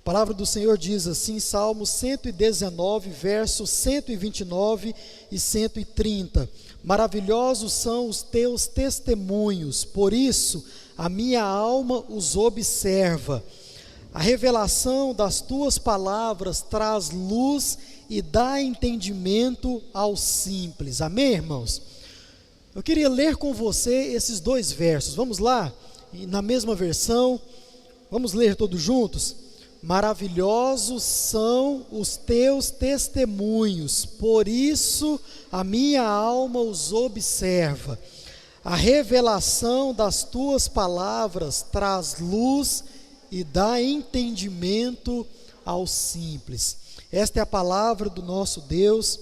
palavra do Senhor diz assim, Salmo 119, versos 129 e 130. Maravilhosos são os teus testemunhos, por isso a minha alma os observa. A revelação das tuas palavras traz luz e dá entendimento aos simples. Amém, irmãos? Eu queria ler com você esses dois versos. Vamos lá? Na mesma versão, vamos ler todos juntos? Maravilhosos são os teus testemunhos, por isso a minha alma os observa. A revelação das tuas palavras traz luz e dá entendimento aos simples. Esta é a palavra do nosso Deus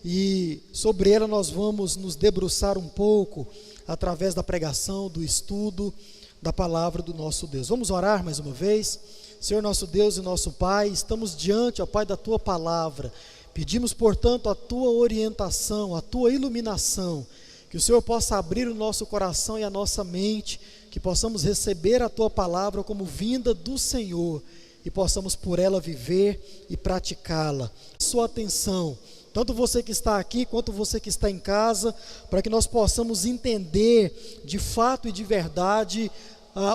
e sobre ela nós vamos nos debruçar um pouco através da pregação, do estudo da palavra do nosso Deus. Vamos orar mais uma vez? Senhor nosso Deus e nosso Pai, estamos diante, ó Pai, da Tua palavra. Pedimos, portanto, a Tua orientação, a Tua iluminação, que o Senhor possa abrir o nosso coração e a nossa mente, que possamos receber a Tua palavra como vinda do Senhor e possamos por ela viver e praticá-la. Sua atenção, tanto você que está aqui quanto você que está em casa, para que nós possamos entender de fato e de verdade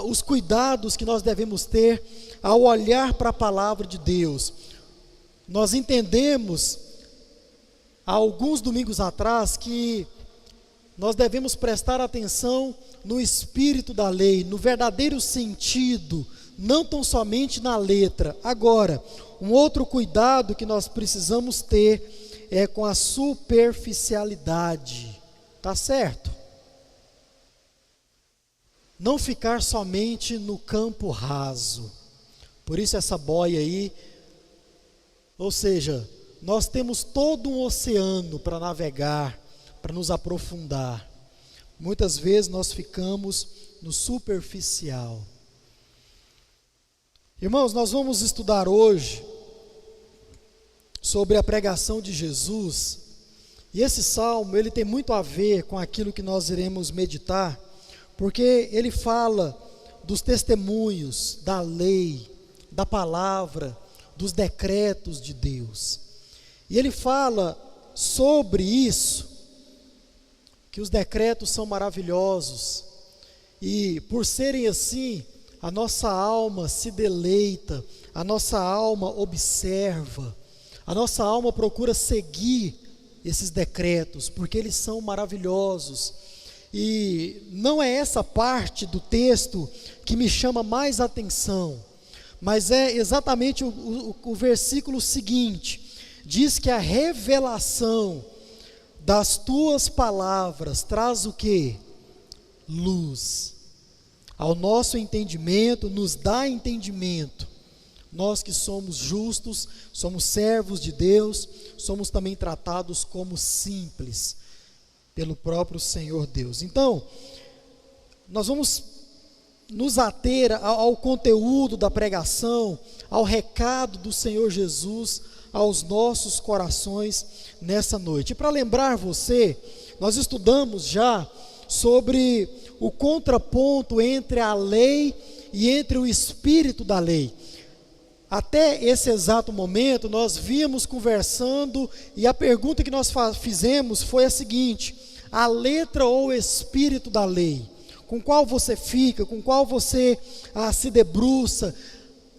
os cuidados que nós devemos ter ao olhar para a palavra de Deus. Nós entendemos há alguns domingos atrás que nós devemos prestar atenção no espírito da lei, no verdadeiro sentido, não tão somente na letra. Agora, um outro cuidado que nós precisamos ter é com a superficialidade, tá certo? Não ficar somente no campo raso. Por isso essa boia aí, ou seja, nós temos todo um oceano para navegar, para nos aprofundar. Muitas vezes nós ficamos no superficial. Irmãos, nós vamos estudar hoje sobre a pregação de Jesus, e esse salmo, ele tem muito a ver com aquilo que nós iremos meditar, porque ele fala dos testemunhos, da lei, da palavra, dos decretos de Deus. E ele fala sobre isso, que os decretos são maravilhosos, e por serem assim, a nossa alma se deleita, a nossa alma observa, a nossa alma procura seguir esses decretos, porque eles são maravilhosos. E não é essa parte do texto que me chama mais atenção, mas é exatamente o versículo seguinte, diz que a revelação das tuas palavras traz o quê? Luz. Ao nosso entendimento, nos dá entendimento. Nós que somos justos, somos servos de Deus, somos também tratados como simples pelo próprio Senhor Deus. Então, nós vamos nos ater ao conteúdo da pregação, ao recado do Senhor Jesus aos nossos corações nessa noite. E para lembrar você, nós estudamos já sobre o contraponto entre a lei e entre o espírito da lei. Até esse exato momento, nós víamos conversando e a pergunta que nós fizemos foi a seguinte: a letra ou o espírito da lei? Com qual você fica, com qual você se debruça,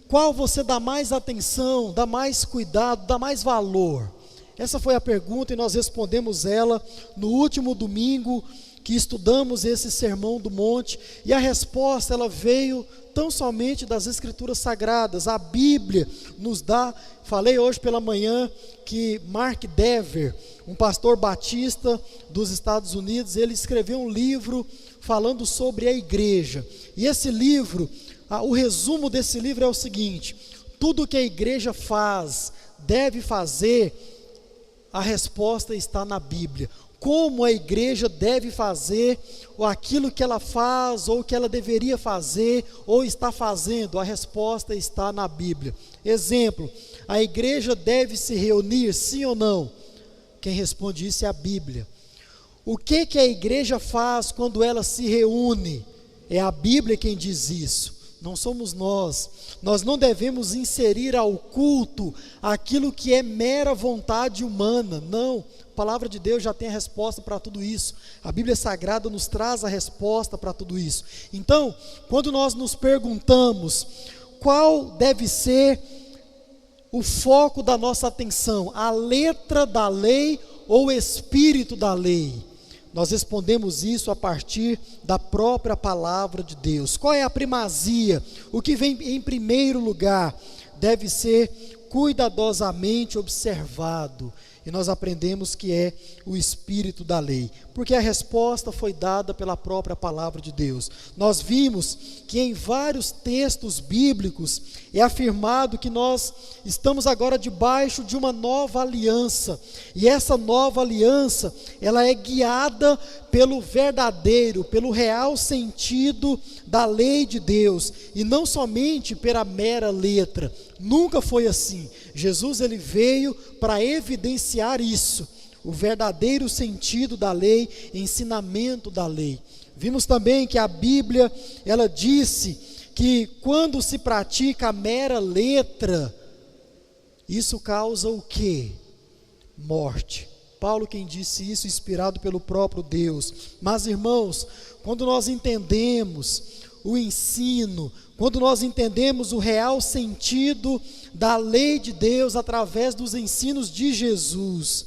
qual você dá mais atenção, dá mais cuidado, dá mais valor? Essa foi a pergunta e nós respondemos ela no último domingo que estudamos esse Sermão do Monte, e a resposta ela veio tão somente das Escrituras Sagradas. A Bíblia nos dá, falei hoje pela manhã que Mark Dever, um pastor batista dos Estados Unidos, ele escreveu um livro falando sobre a igreja, e esse livro, o resumo desse livro é o seguinte: tudo que a igreja faz, deve fazer, a resposta está na Bíblia. Como a igreja deve fazer aquilo que ela faz, ou que ela deveria fazer, ou está fazendo, a resposta está na Bíblia. Exemplo, a igreja deve se reunir, sim ou não? Quem responde isso é a Bíblia. O que a igreja faz quando ela se reúne? É a Bíblia quem diz isso. não somos nós. Nós não devemos inserir ao culto aquilo que é mera vontade humana, não. A palavra de Deus já tem a resposta para tudo isso. A Bíblia Sagrada nos traz a resposta para tudo isso. Então, quando nós nos perguntamos qual deve ser o foco da nossa atenção, a letra da lei ou o espírito da lei? Nós respondemos isso a partir da própria palavra de Deus. Qual é a primazia? O que vem em primeiro lugar deve ser cuidadosamente observado. E nós aprendemos que é o espírito da lei, porque a resposta foi dada pela própria palavra de Deus. Nós vimos que em vários textos bíblicos é afirmado que nós estamos agora debaixo de uma nova aliança, e essa nova aliança, ela é guiada pelo verdadeiro, pelo real sentido da lei de Deus, e não somente pela mera letra. Nunca foi assim. Jesus, ele veio para evidenciar isso, o verdadeiro sentido da lei, ensinamento da lei. Vimos também que a Bíblia, ela disse que quando se pratica a mera letra, isso causa o quê? Morte. Paulo quem disse isso, inspirado pelo próprio Deus. Mas, irmãos, quando nós entendemos o ensino, quando nós entendemos o real sentido da lei de Deus através dos ensinos de Jesus,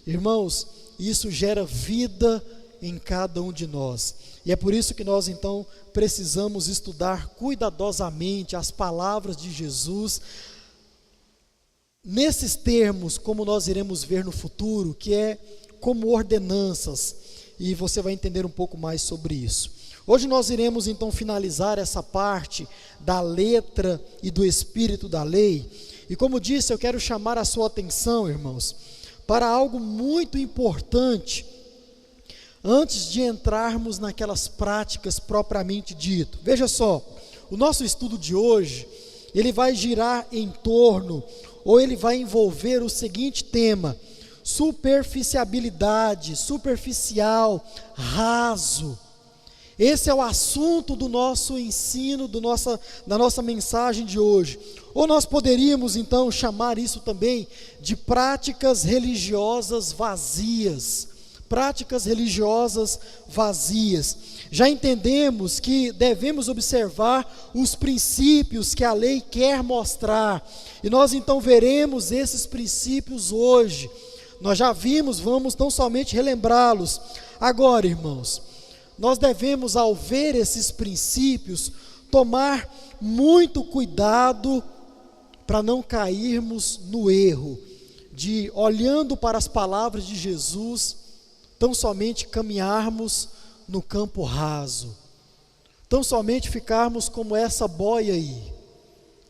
irmãos, isso gera vida em cada um de nós. E é por isso que nós então precisamos estudar cuidadosamente as palavras de Jesus, nesses termos, como nós iremos ver no futuro, que é como ordenanças, e você vai entender um pouco mais sobre isso. Hoje nós iremos então finalizar essa parte da letra e do espírito da lei, e como disse, eu quero chamar a sua atenção, irmãos, para algo muito importante, antes de entrarmos naquelas práticas propriamente dito. Veja só, o nosso estudo de hoje, ele vai girar em torno, ou ele vai envolver o seguinte tema: superficialidade, superficial, raso. Esse é o assunto do nosso ensino, da nossa mensagem de hoje. Ou nós poderíamos então chamar isso também de práticas religiosas vazias. Práticas religiosas vazias. Já entendemos que devemos observar os princípios que a lei quer mostrar. E nós então veremos esses princípios hoje. Nós já vimos, vamos tão somente relembrá-los. Agora, irmãos, nós devemos, ao ver esses princípios, tomar muito cuidado para não cairmos no erro de, olhando para as palavras de Jesus, tão somente caminharmos no campo raso, tão somente ficarmos como essa boia aí.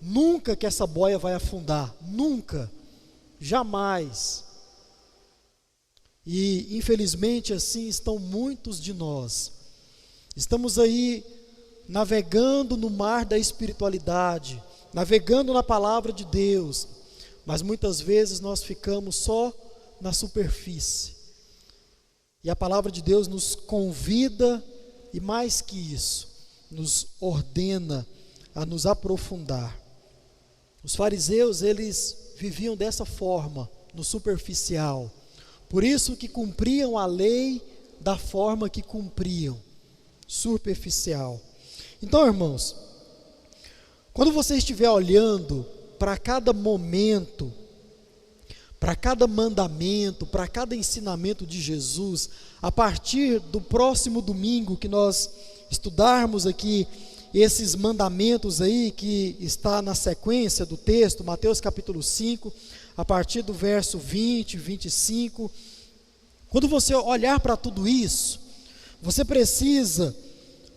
Nunca que essa boia vai afundar, nunca, jamais. E infelizmente assim estão muitos de nós. Estamos aí navegando no mar da espiritualidade, navegando na palavra de Deus, mas muitas vezes nós ficamos só na superfície. E a palavra de Deus nos convida, e mais que isso, nos ordena a nos aprofundar. Os fariseus, eles viviam dessa forma, no superficial. Por isso que cumpriam a lei da forma que cumpriam, superficial. Então, irmãos, quando você estiver olhando para cada momento, para cada mandamento, para cada ensinamento de Jesus, a partir do próximo domingo que nós estudarmos aqui esses mandamentos aí, que está na sequência do texto, Mateus capítulo 5, a partir do verso 20, 25, quando você olhar para tudo isso, você precisa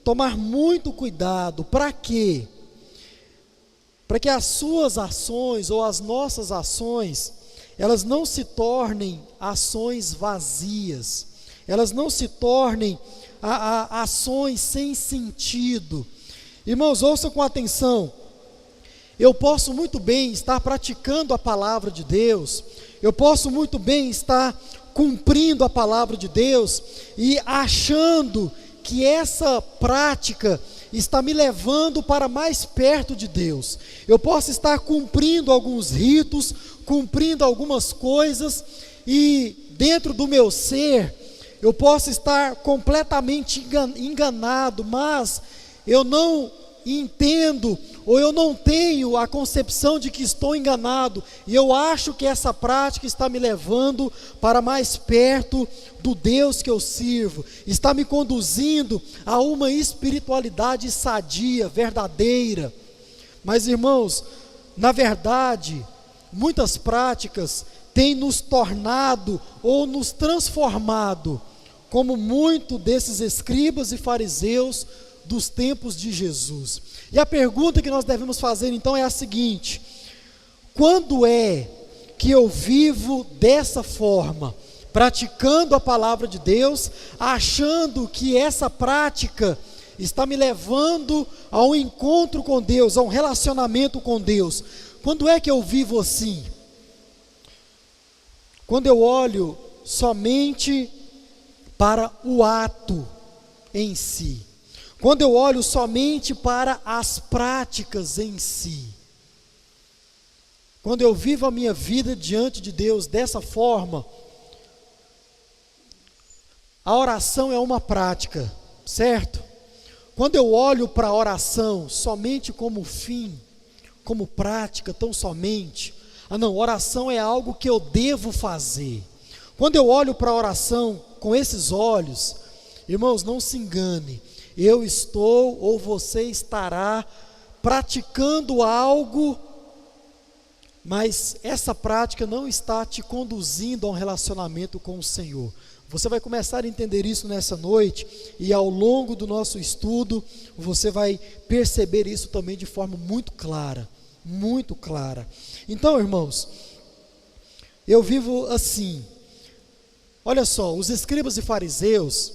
tomar muito cuidado. Para quê? Para que as suas ações ou as nossas ações, elas não se tornem ações vazias, elas não se tornem ações sem sentido. Irmãos, ouçam com atenção. Eu posso muito bem estar praticando a palavra de Deus, eu posso muito bem estar cumprindo a palavra de Deus e achando que essa prática, está me levando para mais perto de Deus. Eu posso estar cumprindo alguns ritos, cumprindo algumas coisas, e dentro do meu ser, eu posso estar completamente enganado, mas eu não entendo, ou eu não tenho a concepção de que estou enganado, e eu acho que essa prática está me levando para mais perto do Deus que eu sirvo, está me conduzindo a uma espiritualidade sadia, verdadeira. Mas, irmãos, na verdade, muitas práticas têm nos tornado ou nos transformado como muito desses escribas e fariseus dos tempos de Jesus. E a pergunta que nós devemos fazer então é a seguinte: quando é que eu vivo dessa forma, praticando a palavra de Deus, achando que essa prática está me levando a um encontro com Deus, a um relacionamento com Deus? Quando é que eu vivo assim? Quando eu olho somente para o ato em si, quando eu olho somente para as práticas em si, quando eu vivo a minha vida diante de Deus dessa forma, a oração é uma prática, certo? Quando eu olho para a oração somente como fim, como prática, tão somente, oração é algo que eu devo fazer. Quando eu olho para a oração com esses olhos, irmãos, não se engane, eu estou ou você estará praticando algo, mas essa prática não está te conduzindo a um relacionamento com o Senhor. Você vai começar a entender isso nessa noite, e ao longo do nosso estudo, você vai perceber isso também de forma muito clara, muito clara. Então, irmãos, eu vivo assim. Olha só, os escribas e fariseus,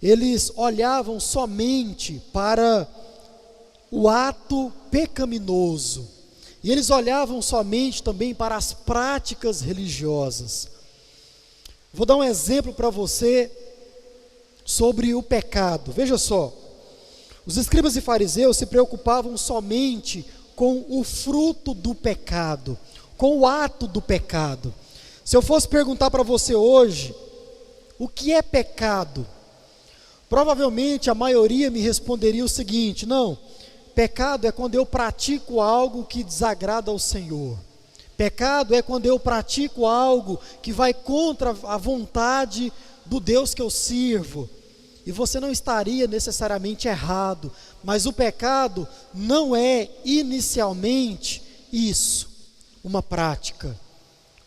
eles olhavam somente para o ato pecaminoso, e eles olhavam somente também para as práticas religiosas. Vou dar um exemplo para você sobre o pecado. Veja só, os escribas e fariseus se preocupavam somente com o fruto do pecado, com o ato do pecado. Se eu fosse perguntar para você hoje, o que é pecado? Provavelmente a maioria me responderia o seguinte: não, pecado é quando eu pratico algo que desagrada ao Senhor. Pecado é quando eu pratico algo que vai contra a vontade do Deus que eu sirvo. E você não estaria necessariamente errado, mas o pecado não é inicialmente isso, uma prática.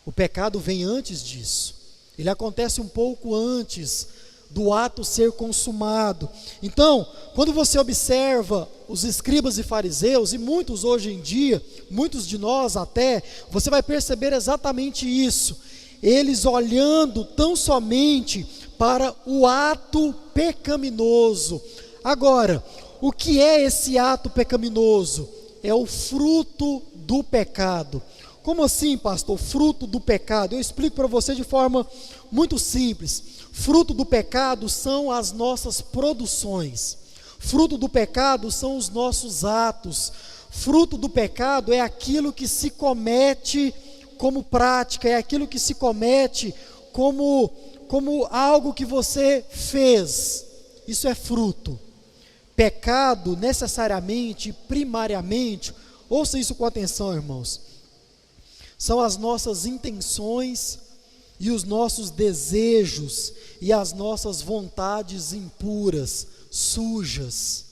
O pecado vem antes disso, ele acontece um pouco antes do ato ser consumado. Então, quando você observa os escribas e fariseus, e muitos hoje em dia, muitos de nós até, você vai perceber exatamente isso, eles olhando tão somente para o ato pecaminoso. Agora, o que é esse ato pecaminoso? É o fruto do pecado. Como assim, pastor? Fruto do pecado? Eu explico para você de forma muito simples. Fruto do pecado são as nossas produções. Fruto do pecado são os nossos atos. Fruto do pecado é aquilo que se comete como prática, é aquilo que se comete como algo que você fez. Isso é fruto. Pecado necessariamente, primariamente, ouça isso com atenção, irmãos, são as nossas intenções e os nossos desejos e as nossas vontades impuras, sujas.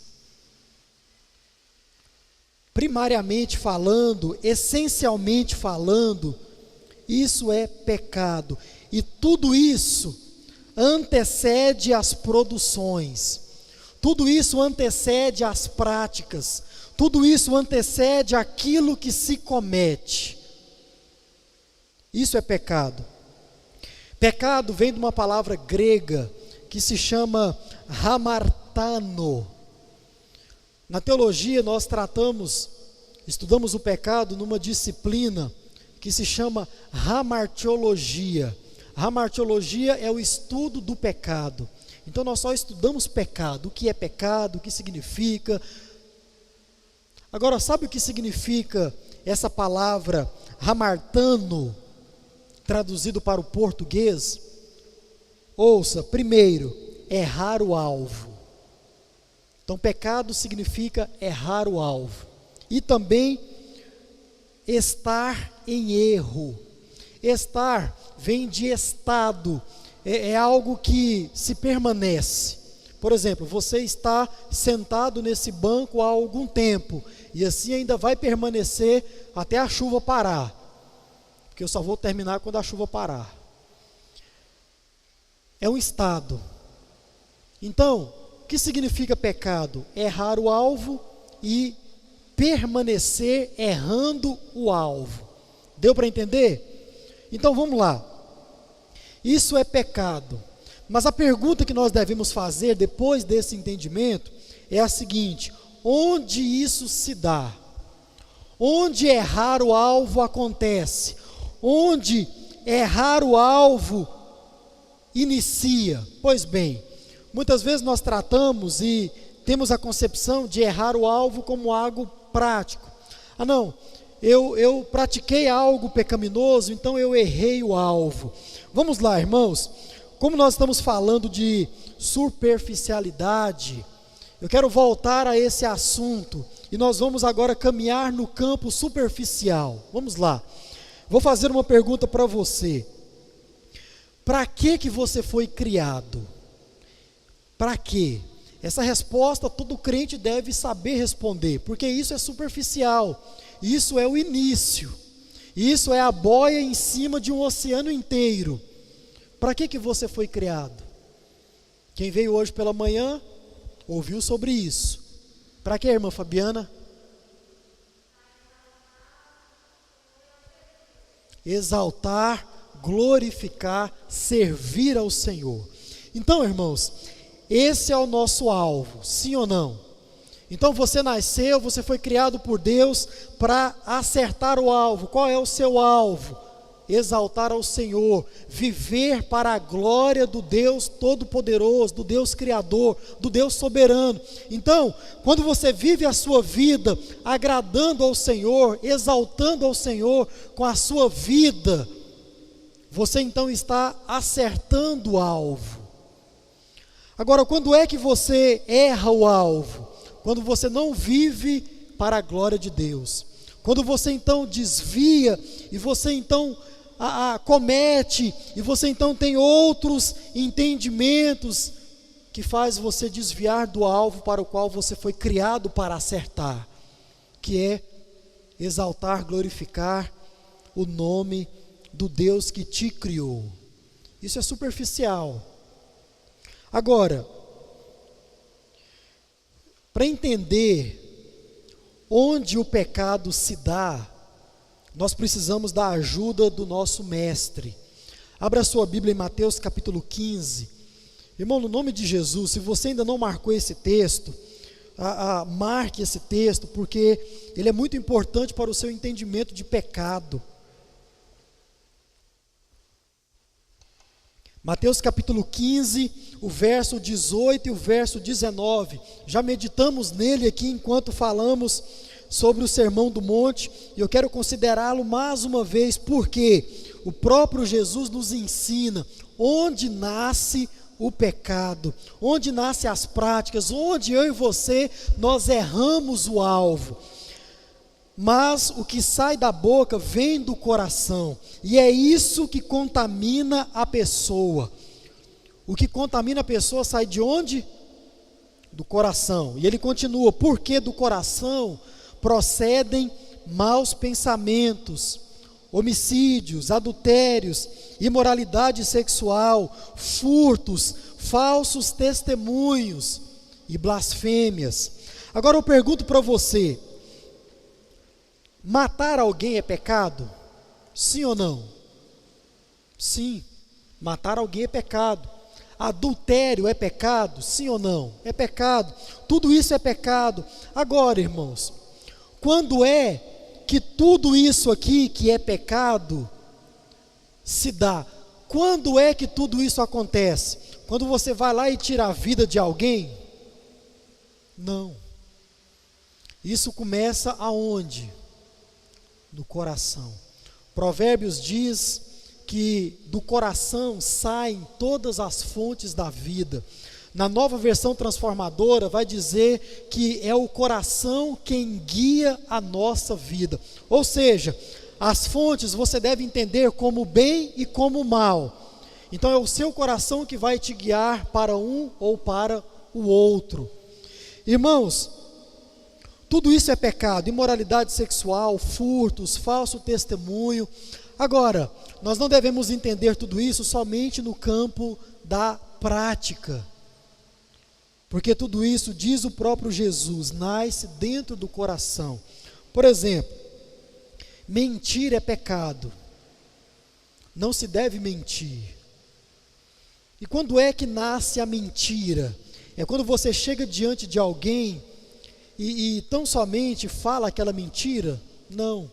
Primariamente falando, essencialmente falando, isso é pecado. E tudo isso antecede as produções, tudo isso antecede as práticas, tudo isso antecede aquilo que se comete. Isso é pecado. Pecado vem de uma palavra grega que se chama hamartano. Na teologia nós estudamos o pecado numa disciplina que se chama hamartiologia. Hamartiologia é o estudo do pecado. Então nós só estudamos pecado, o que é pecado, o que significa. Agora, sabe o que significa essa palavra hamartano, traduzido para o português? Ouça, primeiro, errar o alvo. Então pecado significa errar o alvo. E também estar em erro. Estar vem de estado, é algo que se permanece. Por exemplo, você está sentado nesse banco há algum tempo, e assim ainda vai permanecer até a chuva parar, porque eu só vou terminar quando a chuva parar. É um estado. Então, o que significa pecado? Errar o alvo e permanecer errando o alvo. Deu para entender? Então vamos lá. Isso é pecado. Mas a pergunta que nós devemos fazer depois desse entendimento é a seguinte: onde isso se dá? Onde errar o alvo acontece? Onde errar o alvo inicia? Pois bem, muitas vezes nós tratamos e temos a concepção de errar o alvo como algo prático. Ah não, eu pratiquei algo pecaminoso, então eu errei o alvo. Vamos lá, irmãos, como nós estamos falando de superficialidade, eu quero voltar a esse assunto, e nós vamos agora caminhar no campo superficial. Vamos lá, vou fazer uma pergunta para você: para que você foi criado? Para quê? Essa resposta todo crente deve saber responder, porque isso é superficial, isso é o início, isso é a boia em cima de um oceano inteiro. Para que você foi criado? Quem veio hoje pela manhã ouviu sobre isso. Para que, irmã Fabiana? Exaltar, glorificar, servir ao Senhor. Então, irmãos, esse é o nosso alvo, sim ou não? Então você nasceu, você foi criado por Deus para acertar o alvo. Qual é o seu alvo? Exaltar ao Senhor, viver para a glória do Deus Todo-Poderoso, do Deus Criador, do Deus Soberano. Então, quando você vive a sua vida agradando ao Senhor, exaltando ao Senhor com a sua vida, você então está acertando o alvo. Agora, quando é que você erra o alvo? Quando você não vive para a glória de Deus. Quando você então desvia, e você então comete, e você então tem outros entendimentos que faz você desviar do alvo para o qual você foi criado para acertar, que é exaltar, glorificar o nome do Deus que te criou. Isso é superficial. Agora, para entender onde o pecado se dá, nós precisamos da ajuda do nosso mestre. Abra a sua Bíblia em Mateus capítulo 15. Irmão, no nome de Jesus, se você ainda não marcou esse texto, marque esse texto, porque ele é muito importante para o seu entendimento de pecado. Mateus capítulo 15, o verso 18 e o verso 19. Já meditamos nele aqui enquanto falamos sobre o Sermão do Monte, e eu quero considerá-lo mais uma vez, porque o próprio Jesus nos ensina onde nasce o pecado, onde nascem as práticas, onde eu e você, nós erramos o alvo. Mas o que sai da boca vem do coração, e é isso que contamina a pessoa. O que contamina a pessoa sai de onde? Do coração. E ele continua: porque do coração procedem maus pensamentos, homicídios, adultérios, imoralidade sexual, furtos, falsos testemunhos e blasfêmias. Agora eu pergunto para você: matar alguém é pecado? Sim ou não? Sim, matar alguém é pecado. Adultério é pecado? Sim ou não? É pecado. Tudo isso é pecado. Agora, irmãos, quando é que tudo isso aqui que é pecado se dá? Quando é que tudo isso acontece? Quando você vai lá e tira a vida de alguém? Não. Isso começa aonde? No coração. Provérbios diz que do coração saem todas as fontes da vida. Na Nova Versão Transformadora vai dizer que é o coração quem guia a nossa vida. Ou seja, as fontes você deve entender como bem e como mal. Então é o seu coração que vai te guiar para um ou para o outro. Irmãos, tudo isso é pecado, imoralidade sexual, furtos, falso testemunho. Agora, nós não devemos entender tudo isso somente no campo da prática. Porque tudo isso, diz o próprio Jesus, nasce dentro do coração. Por exemplo, mentir é pecado. Não se deve mentir. E quando é que nasce a mentira? É quando você chega diante de alguém e tão somente fala aquela mentira? Não.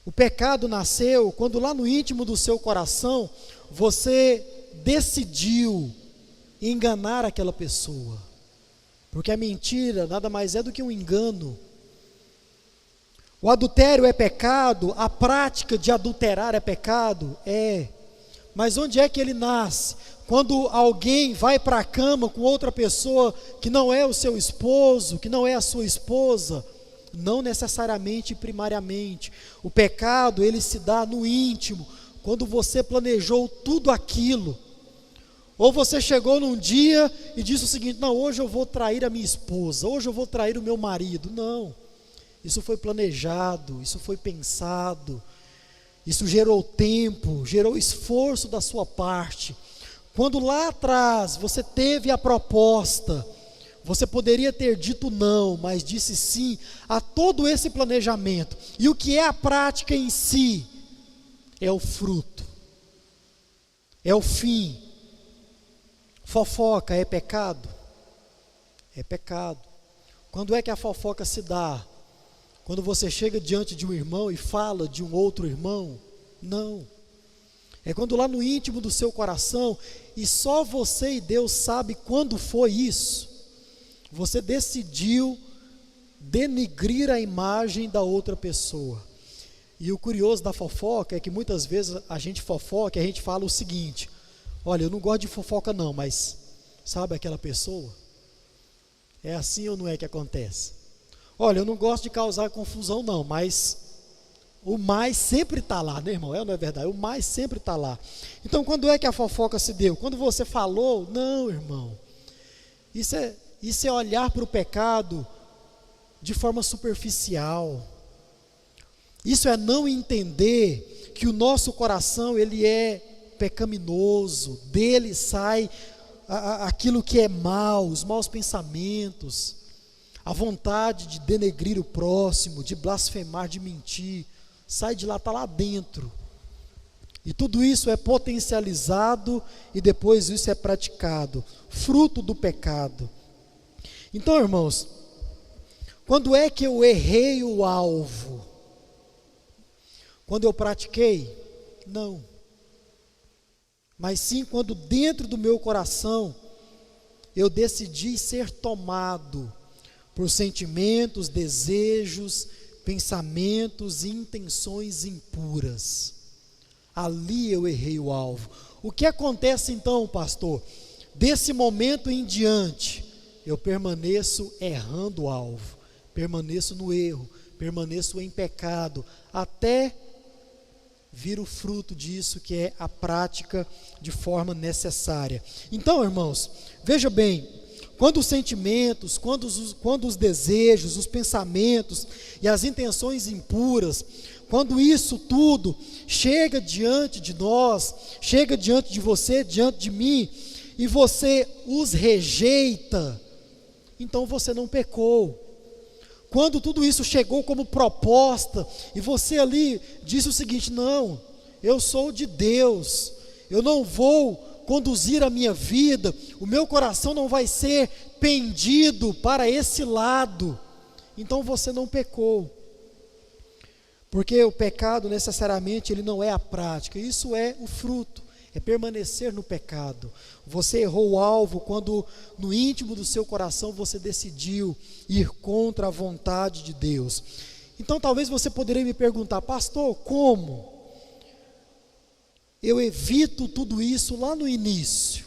O pecado nasceu quando lá no íntimo do seu coração você decidiu enganar aquela pessoa. Porque a mentira nada mais é do que um engano. O adultério é pecado, a prática de adulterar é pecado? É. Mas onde é que ele nasce? Quando alguém vai para a cama com outra pessoa que não é o seu esposo, que não é a sua esposa, não necessariamente primariamente. O pecado, ele se dá no íntimo, quando você planejou tudo aquilo. Ou você chegou num dia e disse o seguinte: não, hoje eu vou trair a minha esposa, hoje eu vou trair o meu marido. Não, isso foi planejado, isso foi pensado. Isso gerou tempo, gerou esforço da sua parte. Quando lá atrás você teve a proposta, você poderia ter dito não, mas disse sim a todo esse planejamento. E o que é a prática em si? É o fruto, é o fim. Fofoca é pecado? É pecado. Quando é que a fofoca se dá? Quando você chega diante de um irmão e fala de um outro irmão? Não. É quando lá no íntimo do seu coração, e só você e Deus sabe quando foi isso, você decidiu denigrir a imagem da outra pessoa. E o curioso da fofoca é que muitas vezes a gente fofoca e a gente fala o seguinte: olha, eu não gosto de fofoca não, mas sabe aquela pessoa? É assim ou não é que acontece? Olha, eu não gosto de causar confusão não, mas o mais sempre está lá, né, irmão? Não é verdade? O mais sempre está lá. Então, quando é que a fofoca se deu? Quando você falou? Não, irmão. Isso é olhar para o pecado de forma superficial. Isso é não entender que o nosso coração, ele é pecaminoso. Dele sai aquilo que é mal, os maus pensamentos, a vontade de denegrir o próximo, de blasfemar, de mentir, sai de lá, está lá dentro. E tudo isso é potencializado e depois isso é praticado, fruto do pecado. Então, irmãos, quando é que eu errei o alvo? Quando eu pratiquei? Não. Mas sim quando dentro do meu coração eu decidi ser tomado por sentimentos, desejos, pensamentos e intenções impuras. Ali eu errei o alvo. O que acontece então, pastor? Desse momento em diante, eu permaneço errando o alvo, permaneço no erro, permaneço em pecado, até vir o fruto disso, que é a prática de forma necessária. Então, irmãos, veja bem, quando os sentimentos, quando os desejos, os pensamentos e as intenções impuras, quando isso tudo chega diante de nós, chega diante de você, diante de mim, e você os rejeita, então você não pecou. Quando tudo isso chegou como proposta, e você ali disse o seguinte: não, eu sou de Deus, eu não vou conduzir a minha vida, o meu coração não vai ser pendido para esse lado, então você não pecou. Porque o pecado necessariamente ele não é a prática, isso é o fruto, é permanecer no pecado. Você errou o alvo quando no íntimo do seu coração você decidiu ir contra a vontade de Deus. Então talvez você poderia me perguntar: pastor, como eu evito tudo isso lá no início?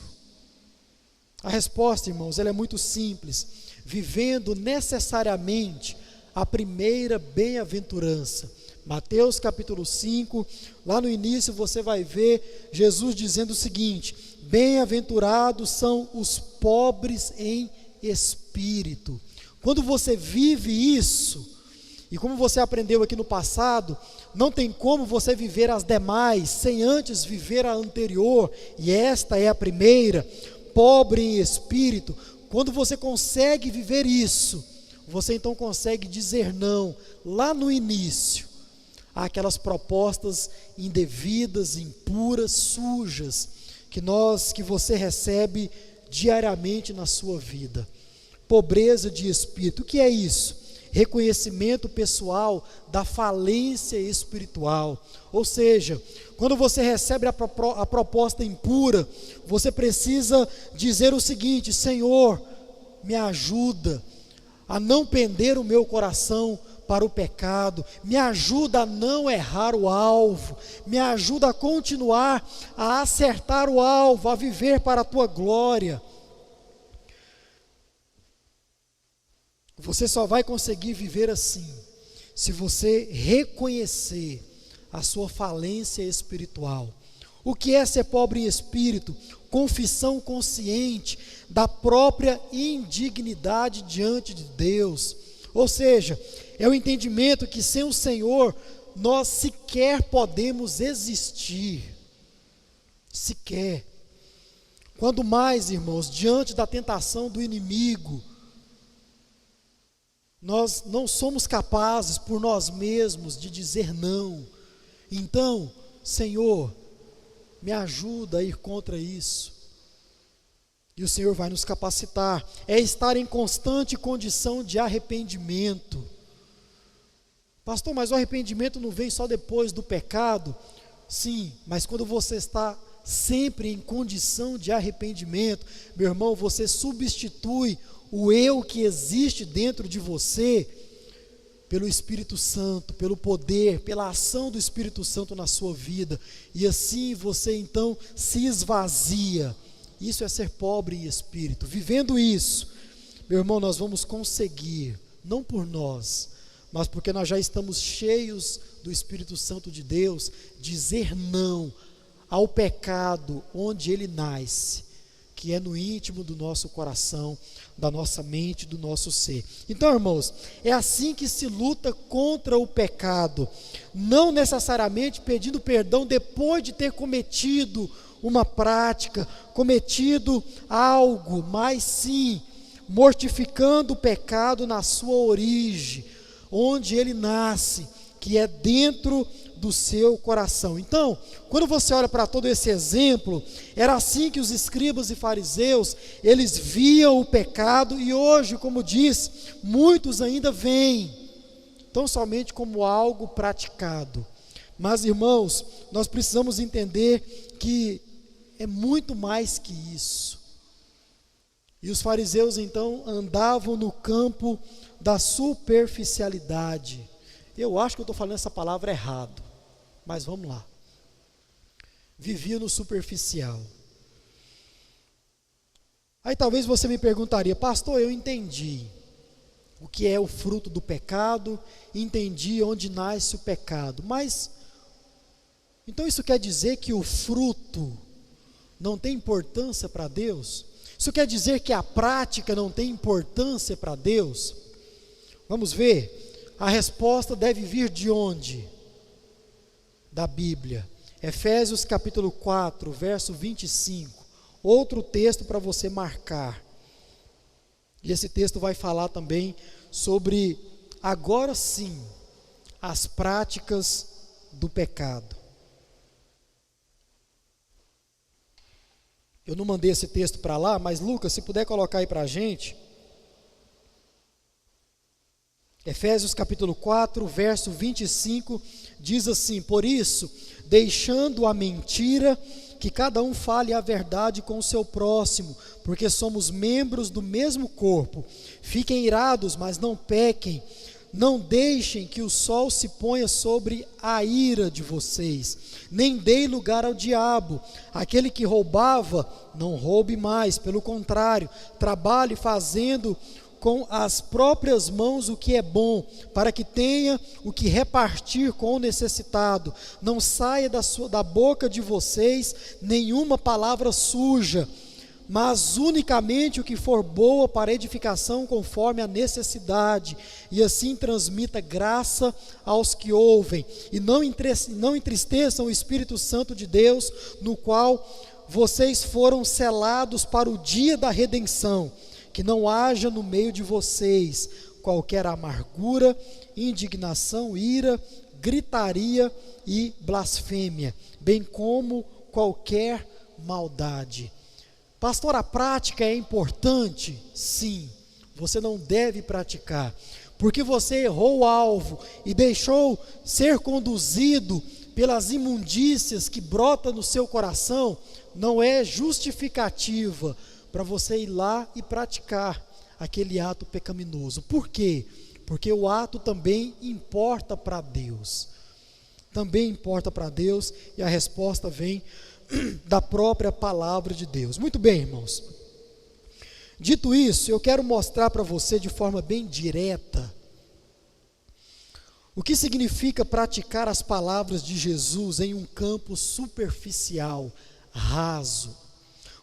A resposta, irmãos, ela é muito simples: vivendo necessariamente a primeira bem-aventurança. Mateus capítulo 5, lá no início você vai ver Jesus dizendo o seguinte: bem-aventurados são os pobres em espírito. Quando você vive isso, e como você aprendeu aqui no passado, não tem como você viver as demais sem antes viver a anterior, e esta é a primeira, pobre em espírito. Quando você consegue viver isso, você então consegue dizer não lá no início àquelas propostas indevidas, impuras, sujas que você recebe diariamente na sua vida. Pobreza de espírito, o que é isso? Reconhecimento pessoal da falência espiritual. Ou seja, quando você recebe a proposta impura, você precisa dizer o seguinte: Senhor, me ajuda a não pender o meu coração para o pecado, me ajuda a não errar o alvo, me ajuda a continuar a acertar o alvo, a viver para a tua glória. Você só vai conseguir viver assim se você reconhecer a sua falência espiritual. O que é ser pobre em espírito? Confissão consciente da própria indignidade diante de Deus. Ou seja, é o entendimento que sem o Senhor nós sequer podemos existir. Sequer. Quando mais, irmãos, diante da tentação do inimigo, nós não somos capazes por nós mesmos de dizer não. Então, Senhor, me ajuda a ir contra isso. E o Senhor vai nos capacitar. É estar em constante condição de arrependimento. Pastor, mas o arrependimento não vem só depois do pecado? Sim, mas quando você está sempre em condição de arrependimento, meu irmão, você substitui o eu que existe dentro de você pelo Espírito Santo, pelo poder, pela ação do Espírito Santo na sua vida, e assim você então se esvazia. Isso é ser pobre em espírito. Vivendo isso, meu irmão, nós vamos conseguir, não por nós, mas porque nós já estamos cheios do Espírito Santo de Deus, dizer não ao pecado onde ele nasce, que é no íntimo do nosso coração, da nossa mente, do nosso ser. Então, irmãos, é assim que se luta contra o pecado, não necessariamente pedindo perdão depois de ter cometido uma prática, cometido algo, mas sim mortificando o pecado na sua origem, onde ele nasce, que é dentro do seu coração. Então, quando você olha para todo esse exemplo, era assim que os escribas e fariseus, eles viam o pecado, e hoje, como diz, muitos ainda veem, tão somente como algo praticado. Mas, irmãos, nós precisamos entender que é muito mais que isso. E os fariseus, então, andavam no campo da superficialidade. Eu acho que eu estou falando essa palavra errado, mas vamos lá. Vivia no superficial. Aí talvez você me perguntaria: pastor, eu entendi o que é o fruto do pecado, entendi onde nasce o pecado, mas então isso quer dizer que o fruto não tem importância para Deus? Isso quer dizer que a prática não tem importância para Deus? Vamos ver. A resposta deve vir de onde? Da Bíblia. Efésios capítulo 4, verso 25. Outro texto para você marcar. E esse texto vai falar também sobre, agora sim, as práticas do pecado. Eu não mandei esse texto para lá, mas Lucas, se puder colocar aí para a gente. Efésios capítulo 4, verso 25, diz assim: por isso, deixando a mentira, que cada um fale a verdade com o seu próximo, porque somos membros do mesmo corpo. Fiquem irados, mas não pequem. Não deixem que o sol se ponha sobre a ira de vocês, nem deem lugar ao diabo. Aquele que roubava, não roube mais, pelo contrário, trabalhe fazendo com as próprias mãos o que é bom, para que tenha o que repartir com o necessitado. Não saia da boca de vocês nenhuma palavra suja, mas unicamente o que for boa para edificação conforme a necessidade, e assim transmita graça aos que ouvem, e não entristeçam o Espírito Santo de Deus, no qual vocês foram selados para o dia da redenção. Que não haja no meio de vocês qualquer amargura, indignação, ira, gritaria e blasfêmia, bem como qualquer maldade. Pastor, a prática é importante? Sim, você não deve praticar, porque você errou o alvo e deixou ser conduzido pelas imundícias que brotam no seu coração, não é justificativa para você ir lá e praticar aquele ato pecaminoso. Por quê? Porque o ato também importa para Deus. Também importa para Deus, e a resposta vem da própria palavra de Deus. Muito bem, irmãos. Dito isso, eu quero mostrar para você de forma bem direta o que significa praticar as palavras de Jesus em um campo superficial, raso.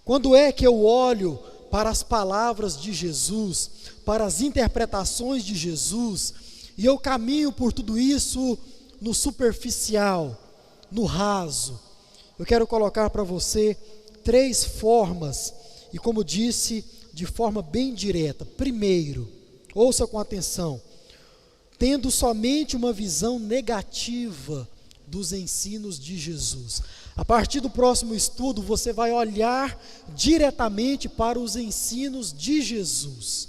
Quando é que eu olho para as palavras de Jesus, para as interpretações de Jesus, e eu caminho por tudo isso no superficial, no raso? Eu quero colocar para você 3 formas, e como disse, de forma bem direta. Primeiro, ouça com atenção, tendo somente uma visão negativa dos ensinos de Jesus. A partir do próximo estudo, você vai olhar diretamente para os ensinos de Jesus.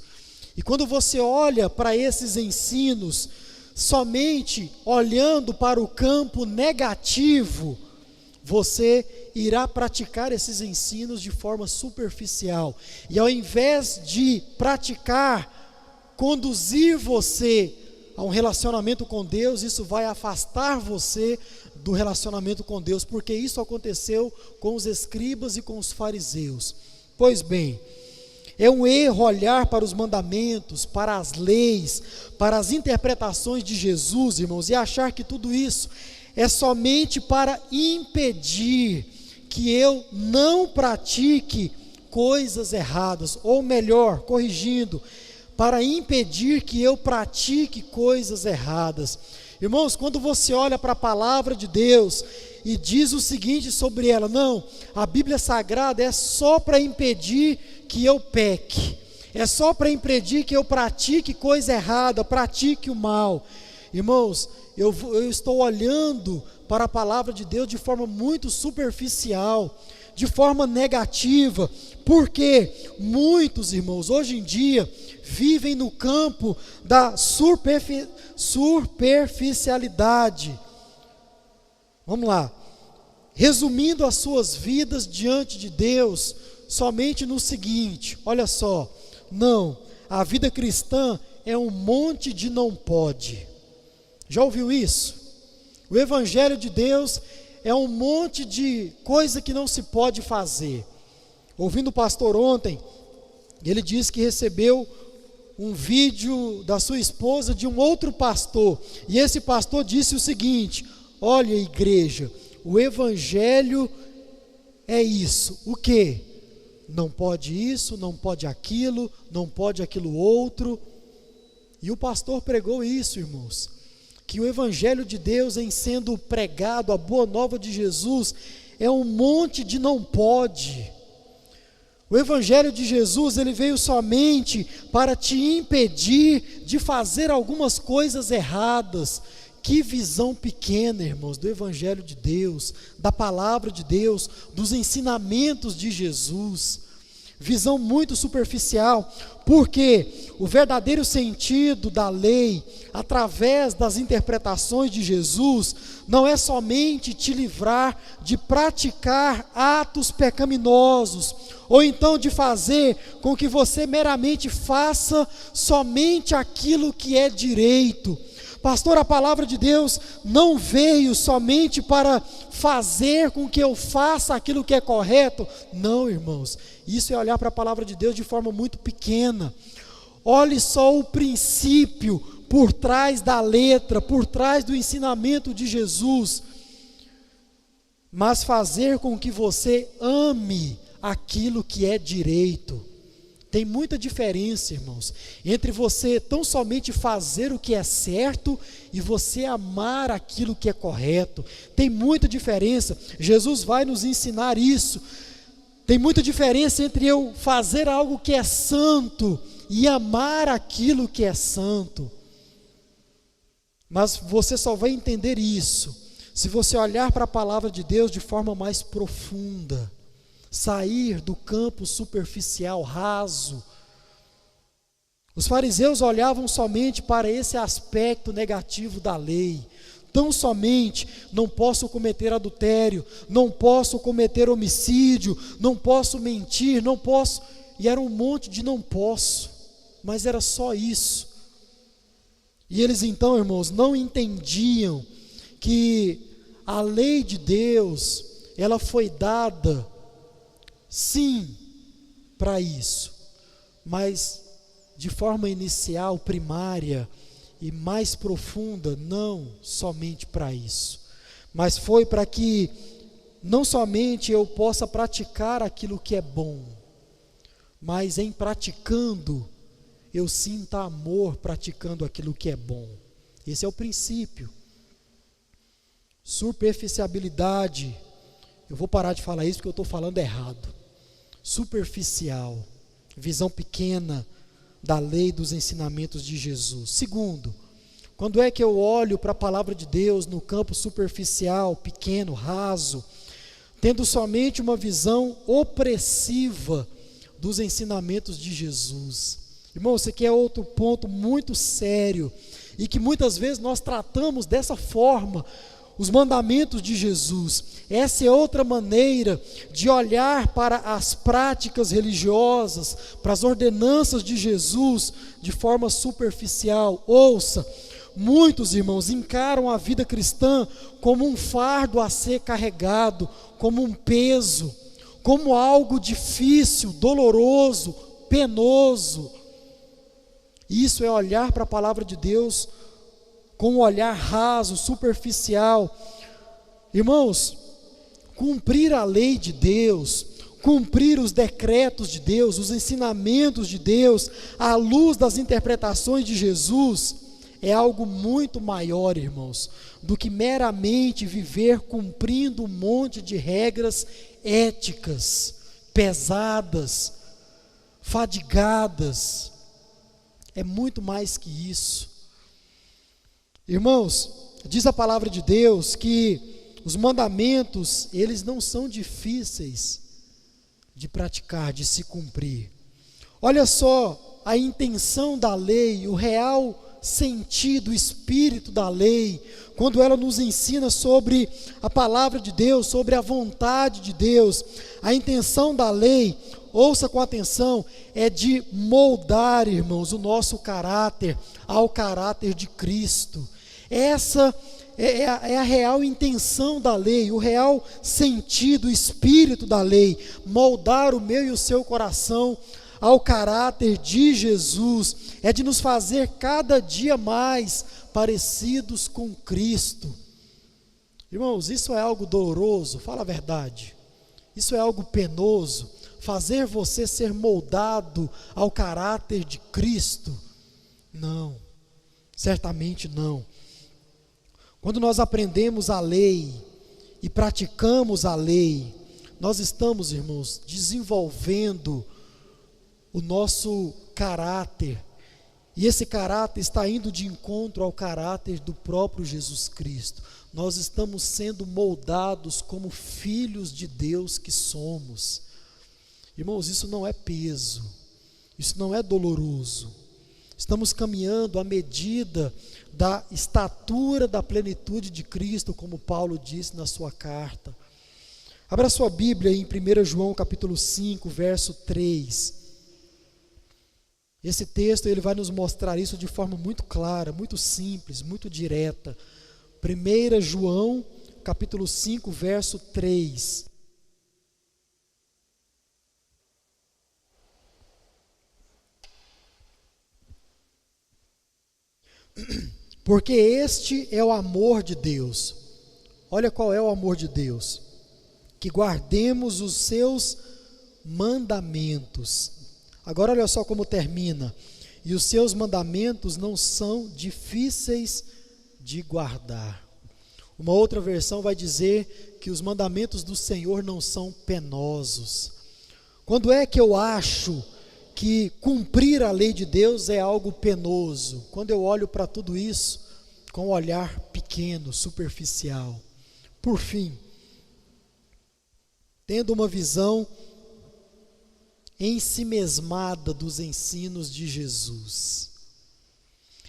E quando você olha para esses ensinos, somente olhando para o campo negativo, você irá praticar esses ensinos de forma superficial. E ao invés de praticar, conduzir você a um relacionamento com Deus, isso vai afastar você do relacionamento com Deus, porque isso aconteceu com os escribas e com os fariseus. Pois bem, é um erro olhar para os mandamentos, para as leis, para as interpretações de Jesus, irmãos, e achar que tudo isso é somente para impedir que eu não pratique coisas erradas, ou melhor, corrigindo, para impedir que eu pratique coisas erradas. Irmãos, quando você olha para a palavra de Deus e diz o seguinte sobre ela: não, a Bíblia Sagrada é só para impedir que eu peque, é só para impedir que eu pratique coisa errada, pratique o mal. Irmãos, eu estou olhando para a palavra de Deus de forma muito superficial, de forma negativa, porque muitos, irmãos, hoje em dia, vivem no campo da superficialidade. Vamos lá, resumindo as suas vidas diante de Deus, somente no seguinte: olha só, não, a vida cristã é um monte de não pode. Já ouviu isso? O Evangelho de Deus é um monte de coisa que não se pode fazer. Ouvindo o pastor ontem, ele disse que recebeu um vídeo da sua esposa de um outro pastor, e esse pastor disse o seguinte: olha, igreja, o Evangelho é isso, o quê? Não pode isso, não pode aquilo, não pode aquilo outro. E o pastor pregou isso, irmãos, que o Evangelho de Deus, em sendo pregado, a boa nova de Jesus, é um monte de não pode. O Evangelho de Jesus, ele veio somente para te impedir de fazer algumas coisas erradas. Que visão pequena, irmãos, do Evangelho de Deus, da palavra de Deus, dos ensinamentos de Jesus. visão muito superficial, porque o verdadeiro sentido da lei, através das interpretações de Jesus, não é somente te livrar de praticar atos pecaminosos, ou então de fazer com que você meramente faça somente aquilo que é direito. Pastor, a palavra de Deus não veio somente para fazer com que eu faça aquilo que é correto. Não, irmãos, isso é olhar para a palavra de Deus de forma muito pequena. Olhe só o princípio por trás da letra, por trás do ensinamento de Jesus, mas fazer com que você ame aquilo que é direito. Tem muita diferença, irmãos, entre você tão somente fazer o que é certo e você amar aquilo que é correto. Tem muita diferença. Jesus vai nos ensinar isso. Tem muita diferença entre eu fazer algo que é santo e amar aquilo que é santo. Mas você só vai entender isso se você olhar para a palavra de Deus de forma mais profunda. Sair do campo superficial, raso. Os fariseus olhavam somente para esse aspecto negativo da lei. Tão somente, não posso cometer adultério, não posso cometer homicídio, não posso mentir, não posso. E era um monte de não posso, mas era só isso. E eles então, irmãos, não entendiam que a lei de Deus, ela foi dada sim, para isso, mas de forma inicial, primária e mais profunda, não somente para isso, mas foi para que não somente eu possa praticar aquilo que é bom, mas em praticando, eu sinta amor praticando aquilo que é bom. Esse é o princípio. Superficialidade, eu vou parar de falar isso porque eu estou falando errado. Superficial, visão pequena da lei, dos ensinamentos de Jesus. Segundo, quando é que eu olho para a palavra de Deus no campo superficial, pequeno, raso, tendo somente uma visão opressiva dos ensinamentos de Jesus? Irmão, esse aqui é outro ponto muito sério e que muitas vezes nós tratamos dessa forma os mandamentos de Jesus. Essa é outra maneira de olhar para as práticas religiosas, para as ordenanças de Jesus de forma superficial. Ouça, muitos irmãos encaram a vida cristã como um fardo a ser carregado, como um peso, como algo difícil, doloroso, penoso. Isso é olhar para a palavra de Deus com um olhar raso, superficial. Irmãos, cumprir a lei de Deus, cumprir os decretos de Deus, os ensinamentos de Deus, à luz das interpretações de Jesus, é algo muito maior, irmãos, do que meramente viver cumprindo um monte de regras éticas, pesadas, fadigadas. É muito mais que isso. Irmãos, diz a palavra de Deus que os mandamentos, eles não são difíceis de praticar, de se cumprir. Olha só a intenção da lei, o real sentido, o espírito da lei, quando ela nos ensina sobre a palavra de Deus, sobre a vontade de Deus. A intenção da lei, ouça com atenção, é de moldar, irmãos, o nosso caráter ao caráter de Cristo. Essa é a real intenção da lei, o real sentido, o espírito da lei, moldar o meu e o seu coração ao caráter de Jesus, é de nos fazer cada dia mais parecidos com Cristo. Irmãos, isso é algo doloroso, fala a verdade, isso é algo penoso, fazer você ser moldado ao caráter de Cristo? Não, certamente não. Quando nós aprendemos a lei e praticamos a lei, nós estamos, irmãos, desenvolvendo o nosso caráter, e esse caráter está indo de encontro ao caráter do próprio Jesus Cristo. Nós estamos sendo moldados como filhos de Deus que somos. Irmãos, isso não é peso, isso não é doloroso. Estamos caminhando à medida da estatura da plenitude de Cristo, como Paulo disse na sua carta. Abra sua Bíblia em 1 João capítulo 5, verso 3. Esse texto ele vai nos mostrar isso de forma muito clara, muito simples, muito direta. 1 João capítulo 5, verso 3. Porque este é o amor de Deus. Olha qual é o amor de Deus. Que guardemos os seus mandamentos. Agora olha só como termina. E os seus mandamentos não são difíceis de guardar. Uma outra versão vai dizer que os mandamentos do Senhor não são penosos. Quando é que eu acho que cumprir a lei de Deus é algo penoso? Quando eu olho para tudo isso com um olhar pequeno, superficial. Por fim, tendo uma visão ensimesmada dos ensinos de Jesus.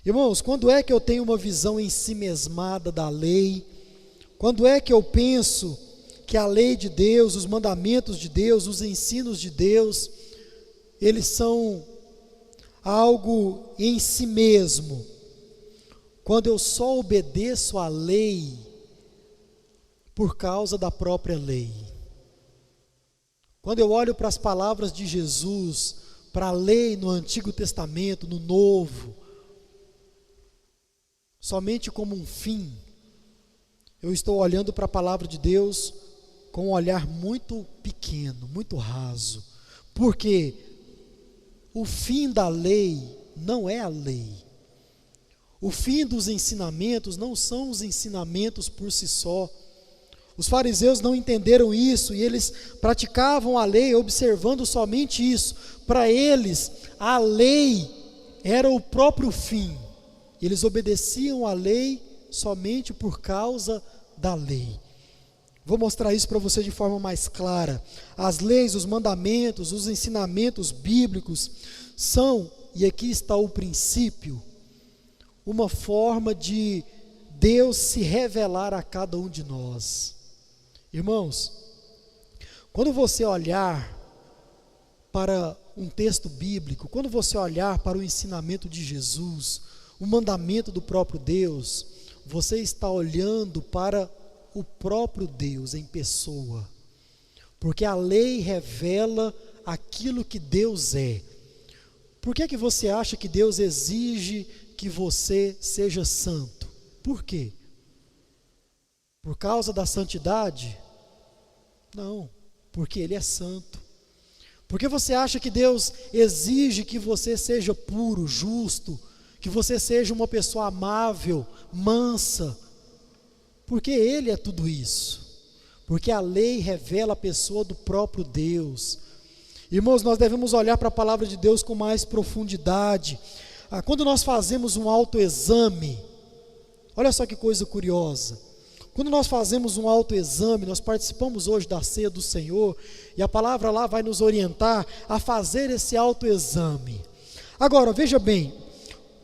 Irmãos, quando é que eu tenho uma visão ensimesmada da lei? Quando é que eu penso que a lei de Deus, os mandamentos de Deus, os ensinos de Deus, eles são algo em si mesmo? Quando eu só obedeço à lei por causa da própria lei. Quando eu olho para as palavras de Jesus, para a lei no Antigo Testamento, no Novo, somente como um fim, eu estou olhando para a palavra de Deus com um olhar muito pequeno, muito raso. Porque o fim da lei não é a lei. O fim dos ensinamentos não são os ensinamentos por si só. Os fariseus não entenderam isso e eles praticavam a lei observando somente isso. Para eles, a lei era o próprio fim. Eles obedeciam a lei somente por causa da lei. Vou mostrar isso para você de forma mais clara. As leis, os mandamentos, os ensinamentos bíblicos são, e aqui está o princípio, uma forma de Deus se revelar a cada um de nós. Irmãos, quando você olhar para um texto bíblico, quando você olhar para o ensinamento de Jesus, o mandamento do próprio Deus, você está olhando para o próprio Deus em pessoa, porque a lei revela aquilo que Deus é. Por que você acha que Deus exige que você seja santo? Por quê? Por causa da santidade? Não, porque Ele é santo. Por que você acha que Deus exige que você seja puro, justo, que você seja uma pessoa amável, mansa? Porque Ele é tudo isso. Porque a lei revela a pessoa do próprio Deus. Irmãos, nós devemos olhar para a palavra de Deus com mais profundidade. Quando nós fazemos um autoexame, olha só que coisa curiosa. Quando nós fazemos um autoexame, nós participamos hoje da ceia do Senhor, e a palavra lá vai nos orientar a fazer esse autoexame. Agora, veja bem,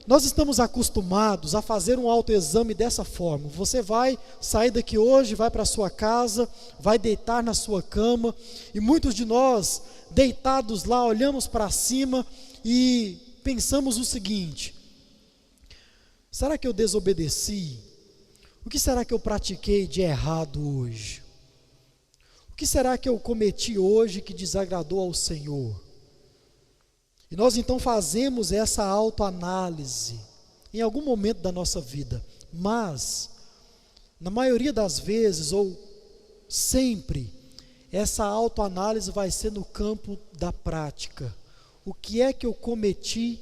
nós estamos acostumados a fazer um autoexame dessa forma. Você vai sair daqui hoje, vai para a sua casa, vai deitar na sua cama, e muitos de nós, deitados lá, olhamos para cima e pensamos o seguinte: será que eu desobedeci? O que será que eu pratiquei de errado hoje? O que será que eu cometi hoje que desagradou ao Senhor? E nós então fazemos essa autoanálise em algum momento da nossa vida, mas na maioria das vezes, ou sempre, essa autoanálise vai ser no campo da prática. O que é que eu cometi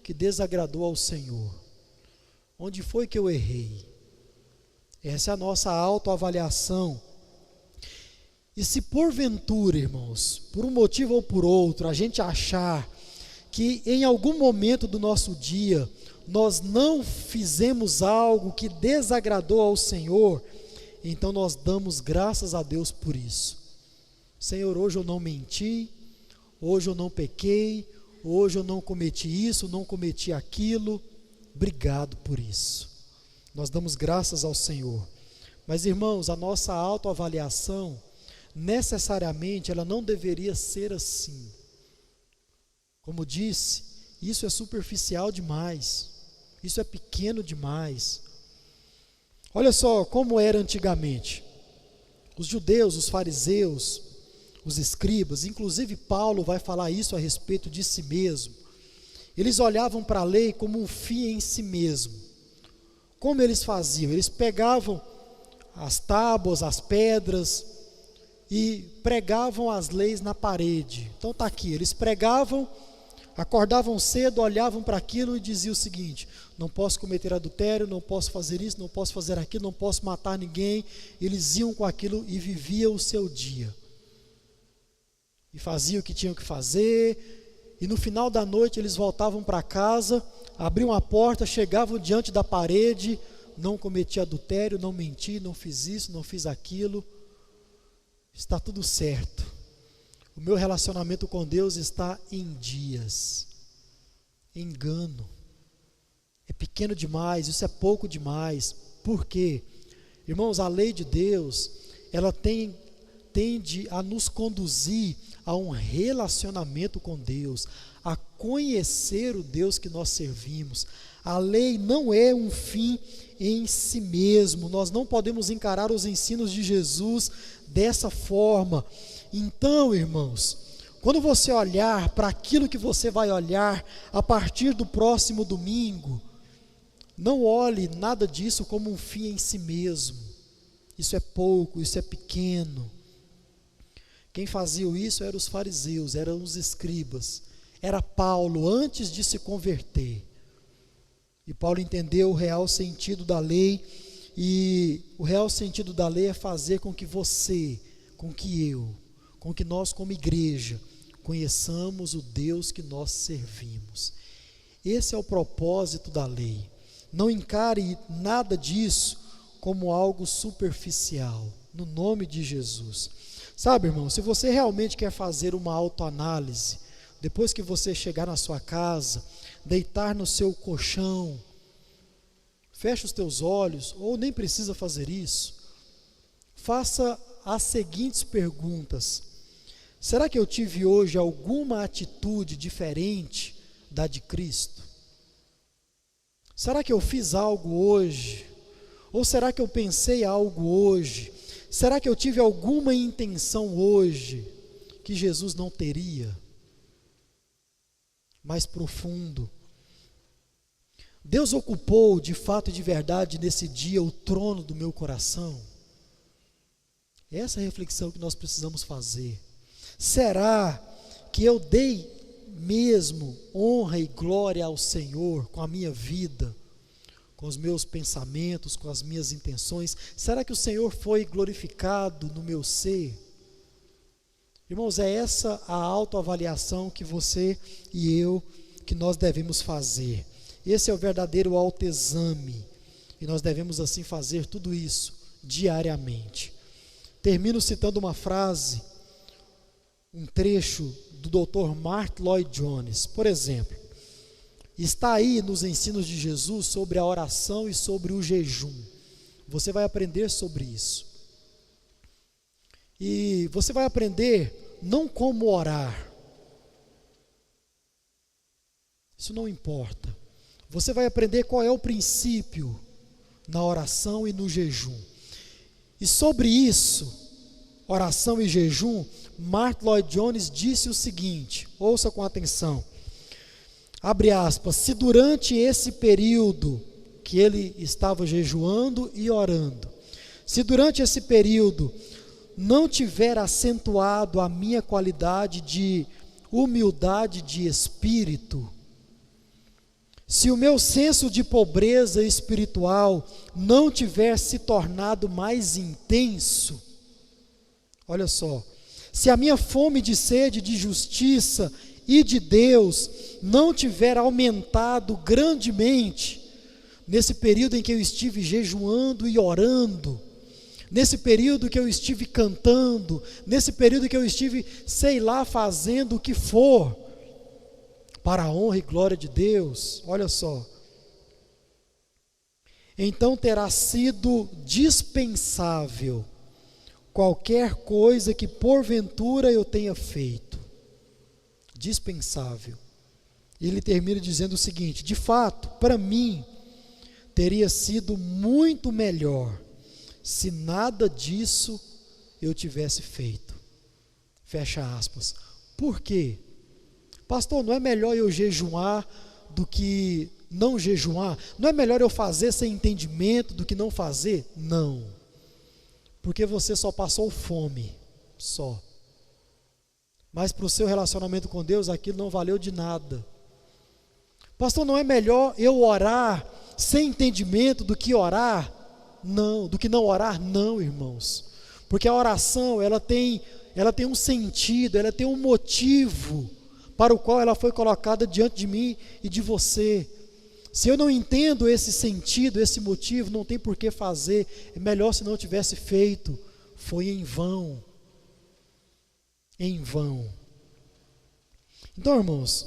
que desagradou ao Senhor? Onde foi que eu errei? Essa é a nossa autoavaliação. E se porventura, irmãos, por um motivo ou por outro, a gente achar que em algum momento do nosso dia nós não fizemos algo que desagradou ao Senhor, então nós damos graças a Deus por isso. Senhor, hoje eu não menti, hoje eu não pequei, hoje eu não cometi isso, não cometi aquilo. Obrigado por isso. Nós damos graças ao Senhor. Mas, irmãos, a nossa autoavaliação, necessariamente, ela não deveria ser assim. Como disse, isso é superficial demais, isso é pequeno demais. Olha só como era antigamente. Os judeus, os fariseus, os escribas, inclusive Paulo vai falar isso a respeito de si mesmo. Eles olhavam para a lei como um fim em si mesmo. Como eles faziam? Eles pegavam as tábuas, as pedras e pregavam as leis na parede. Então está aqui, eles pregavam, acordavam cedo, olhavam para aquilo e diziam o seguinte: não posso cometer adultério, não posso fazer isso, não posso fazer aquilo, não posso matar ninguém. Eles iam com aquilo e viviam o seu dia. E faziam o que tinham que fazer. E no final da noite eles voltavam para casa, abriam a porta, chegavam diante da parede: não cometi adultério, não menti, não fiz isso, não fiz aquilo. Está tudo certo. O meu relacionamento com Deus está em dias. Engano. É pequeno demais, isso é pouco demais. Por quê? Irmãos, a lei de Deus, ela tende a nos conduzir a um relacionamento com Deus, a conhecer o Deus que nós servimos. A lei não é um fim em si mesmo. Nós não podemos encarar os ensinos de Jesus dessa forma. Então, irmãos, quando você olhar para aquilo que você vai olhar a partir do próximo domingo, não olhe nada disso como um fim em si mesmo. Isso é pouco, isso é pequeno. Quem fazia isso eram os fariseus, eram os escribas. Era Paulo antes de se converter. E Paulo entendeu o real sentido da lei, e o real sentido da lei é fazer com que você, com que eu, com que nós como igreja, conheçamos o Deus que nós servimos. Esse é o propósito da lei. Não encare nada disso como algo superficial, no nome de Jesus. Sabe, irmão, se você realmente quer fazer uma autoanálise, depois que você chegar na sua casa, deitar no seu colchão, feche os teus olhos, ou nem precisa fazer isso, faça as seguintes perguntas: será que eu tive hoje alguma atitude diferente da de Cristo? Será que eu fiz algo hoje? Ou será que eu pensei algo hoje? Será que eu tive alguma intenção hoje que Jesus não teria? Mais profundo. Deus ocupou de fato e de verdade nesse dia o trono do meu coração? Essa é a reflexão que nós precisamos fazer. Será que eu dei mesmo honra e glória ao Senhor com a minha vida, com os meus pensamentos, com as minhas intenções? Será que o Senhor foi glorificado no meu ser? Irmãos, é essa a autoavaliação que você e eu, que nós devemos fazer. Esse é o verdadeiro autoexame, e nós devemos assim fazer tudo isso diariamente. Termino citando uma frase, um trecho do Dr. Martyn Lloyd-Jones. Por exemplo, está aí nos ensinos de Jesus sobre a oração e sobre o jejum. Você vai aprender sobre isso. E você vai aprender não como orar. Isso não importa. Você vai aprender qual é o princípio na oração e no jejum. E sobre isso, oração e jejum, Martyn Lloyd-Jones disse o seguinte, ouça com atenção, abre aspas: se durante esse período que ele estava jejuando e orando, se durante esse período não tiver acentuado a minha qualidade de humildade de espírito, se o meu senso de pobreza espiritual não tiver se tornado mais intenso, olha só, se a minha fome de sede de justiça e de Deus não tiver aumentado grandemente, nesse período em que eu estive jejuando e orando, nesse período que eu estive cantando, nesse período que eu estive, sei lá, fazendo o que for, para a honra e glória de Deus, olha só, então terá sido dispensável qualquer coisa que porventura eu tenha feito. Dispensável. Ele termina dizendo o seguinte: de fato, para mim, teria sido muito melhor se nada disso eu tivesse feito. Fecha aspas. Por quê? Pastor, não é melhor eu jejuar do que não jejuar? Não é melhor eu fazer sem entendimento do que não fazer? Não. Porque você só passou fome, só. Mas para o seu relacionamento com Deus, aquilo não valeu de nada. Pastor, não é melhor eu orar sem entendimento do que orar? Não, do que não orar? Não, irmãos. Porque a oração, ela tem um sentido, ela tem um motivo para o qual ela foi colocada diante de mim e de você. Se eu não entendo esse sentido, esse motivo, não tem por que fazer. É melhor se não tivesse feito. Foi em vão. Em vão. Então, irmãos,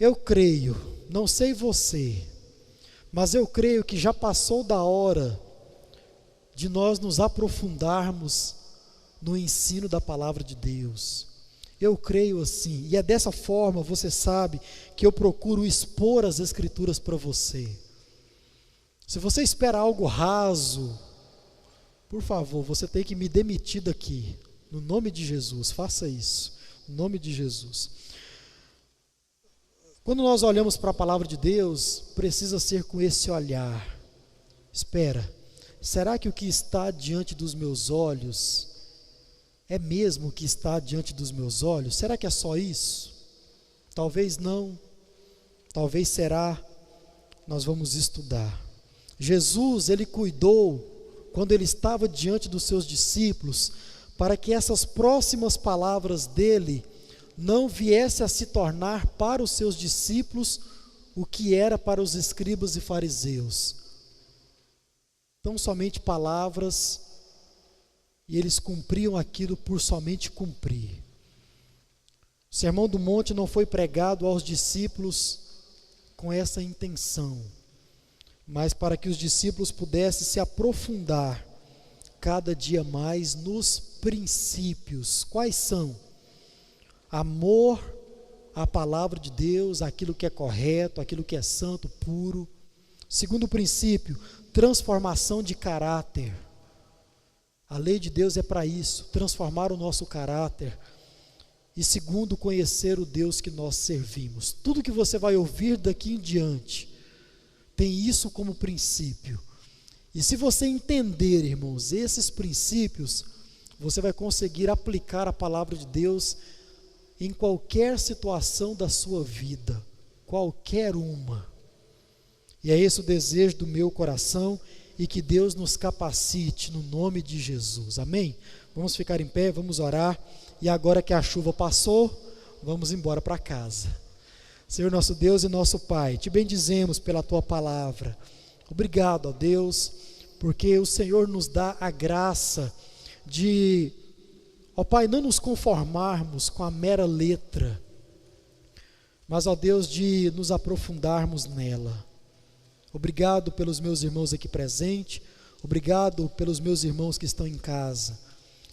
eu creio, não sei você, mas eu creio que já passou da hora de nós nos aprofundarmos no ensino da palavra de Deus. Eu creio assim, e é dessa forma, você sabe, que eu procuro expor as Escrituras para você. Se você espera algo raso, por favor, você tem que me demitir daqui, no nome de Jesus, faça isso, no nome de Jesus. Quando nós olhamos para a palavra de Deus, precisa ser com esse olhar. Espera, será que o que está diante dos meus olhos é mesmo o que está diante dos meus olhos? Será que é só isso? Talvez não, talvez será. Nós vamos estudar. Jesus, ele cuidou, quando ele estava diante dos seus discípulos, para que essas próximas palavras dele não viesse a se tornar para os seus discípulos o que era para os escribas e fariseus. Tão somente palavras, e eles cumpriam aquilo por somente cumprir. O Sermão do Monte não foi pregado aos discípulos com essa intenção, mas para que os discípulos pudessem se aprofundar cada dia mais nos princípios. Quais são? Amor à palavra de Deus, aquilo que é correto, aquilo que é santo, puro. Segundo princípio, transformação de caráter. A lei de Deus é para isso, transformar o nosso caráter. E segundo, conhecer o Deus que nós servimos. Tudo que você vai ouvir daqui em diante tem isso como princípio. E se você entender, irmãos, esses princípios, você vai conseguir aplicar a palavra de Deus em qualquer situação da sua vida, qualquer uma. E é esse o desejo do meu coração, e que Deus nos capacite no nome de Jesus, amém? Vamos ficar em pé, vamos orar, e agora que a chuva passou, vamos embora para casa. Senhor nosso Deus e nosso Pai, te bendizemos pela tua palavra. Obrigado, ó Deus, porque o Senhor nos dá a graça de, ó Pai, não nos conformarmos com a mera letra, mas, ó Deus, de nos aprofundarmos nela. Obrigado pelos meus irmãos aqui presentes, obrigado pelos meus irmãos que estão em casa,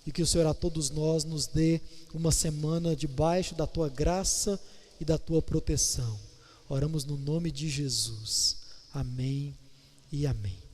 e que o Senhor a todos nós nos dê uma semana debaixo da tua graça e da tua proteção. Oramos no nome de Jesus. Amém e amém.